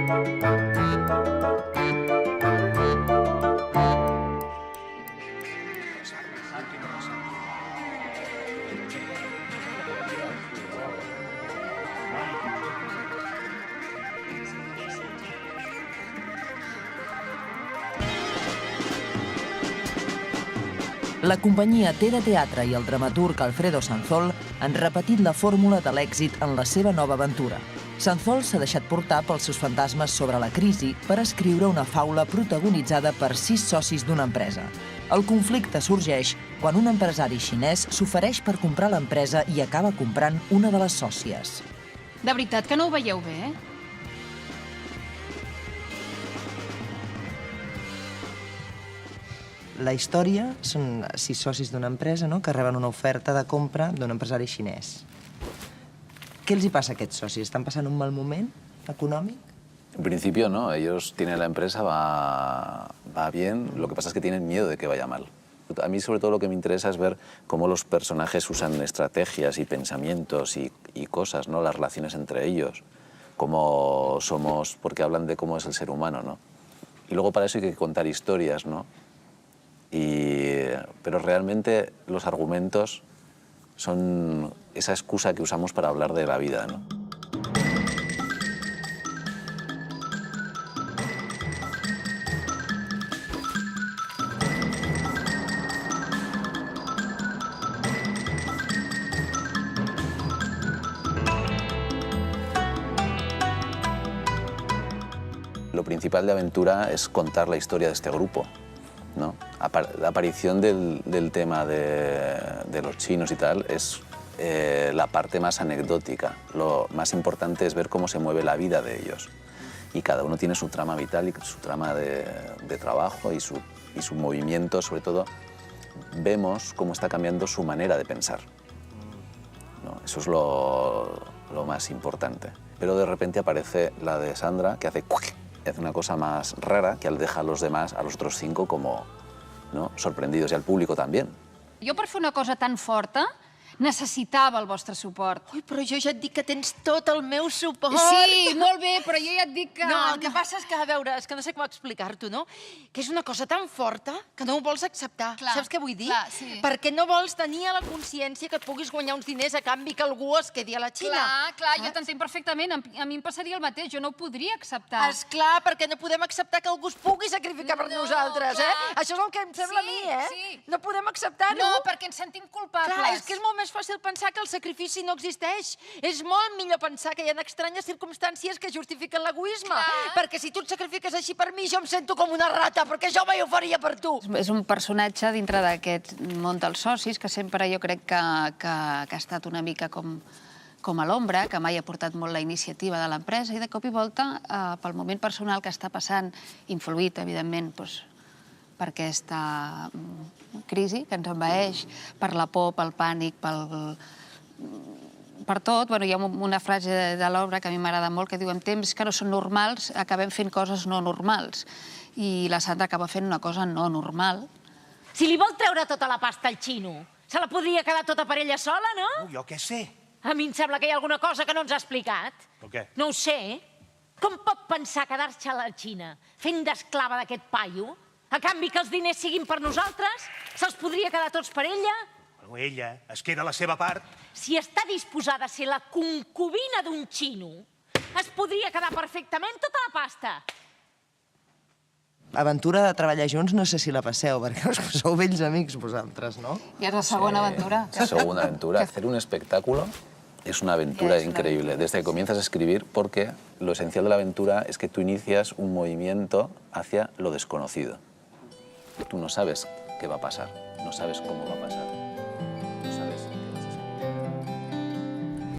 La companyia Tere Teatre i el dramaturg Alfredo Sanzol han repetit la fórmula de l'èxit en la seva nova aventura. Sanzol s'ha deixat portar pels seus fantasmes sobre la crisi per escriure una faula protagonitzada per 6 socis d'una empresa. El conflicte sorgeix quan un empresari xinès s'ofereix per comprar l'empresa i acaba comprant una de les sòcies. De veritat que no ho veieu bé, eh? La història són 6 socis d'una empresa que reben una oferta de compra d'un empresari xinès. ¿Qué els hi passa a aquests socis? ¿Están pasando un mal moment econòmic? En principio no, ellos tienen la empresa, va bien, lo que pasa es que tienen miedo de que vaya mal. A mí sobre todo lo que me interesa es ver cómo los personajes usan estrategias y pensamientos y cosas, ¿no? Las relaciones entre ellos, cómo somos, porque hablan de cómo es el ser humano, ¿no? Y luego para eso hay que contar historias, ¿no? Pero realmente los argumentos son esa excusa que usamos para hablar de la vida, ¿no? Lo principal de Aventura es contar la historia de este grupo, ¿no? La aparición del tema de los chinos y tal es la parte más anecdótica. Lo más importante es ver cómo se mueve la vida de ellos. Y cada uno tiene su trama vital y su trama de trabajo y su movimiento. Sobre todo, vemos cómo está cambiando su manera de pensar, ¿no? Eso es lo más importante. Pero de repente aparece la de Sandra, que hace una cosa más rara, que deja a los demás, a los otros 5, como, ¿no?, sorprendidos, y al público también. Jo per fer una cosa tan forta necessitava el vostre suport. Ui, però jo ja et dic que tens tot el meu suport. Sí, molt bé, però jo ja et dic que... No, el que passa és que, a veure, és que no sé com explicar-t'ho, no? Que és una cosa tan forta que no ho vols acceptar. Clar, saps què vull dir? clar, sí. Perquè no vols tenir a la consciència que et puguis guanyar uns diners a canvi que algú es quedi a la Xina. Clar, jo t'entenc perfectament. A mi em passaria el mateix, jo no ho podria acceptar. Esclar, perquè no podem acceptar que algú es pugui sacrificar per nosaltres, clar. Això és el que em sembla a mi, Sí. No podem acceptar-ho. No, perquè ens sentim culpables. Clar, és que és molt més fàcil pensar que el sacrifici no existeix. És molt millor pensar que hi ha estranyes circumstàncies que justifiquen l'egoisme. Perquè si tu et sacrifiques així per mi, jo em sento com una rata, perquè jo mai ho faria per tu. És un personatge dintre d'aquest món dels socis que sempre jo crec que ha estat una mica com a l'ombra, que mai ha portat molt la iniciativa de l'empresa i de cop i volta, pel moment personal que està passant, influït, evidentment, per aquesta crisi que ens envaeix, per la por, pel pànic, per tot. Hi ha una frase de l'obra que a mi m'agrada molt que diu: en temps que no són normals, acabem fent coses no normals. I la Sandra acaba fent una cosa no normal. Si li vol treure tota la pasta al xino, se la podria quedar tota per ella sola, no? Jo què sé. A mi em sembla que hi ha alguna cosa que no ens ha explicat. Per què? No ho sé. Com pot pensar quedar-se a la Xina fent d'esclava d'aquest paio? A canvi que els diners siguin per nosaltres? Se'ls podria quedar tots per ella? Bueno, ella es queda la seva part. Si està disposada a ser la concubina d'un xino, es podria quedar perfectament tota la pasta. Aventura de treballar junts no sé si la passeu, perquè sou vells amics vosaltres, ¿no? I és la segona aventura. Segunda aventura. Hacer un espectáculo es una aventura increíble. Desde que comienzas a escribir, porque lo esencial de la aventura es que tú inicias un movimiento hacia lo desconocido. Tú no sabes qué va a pasar, no sabes cómo va a pasar.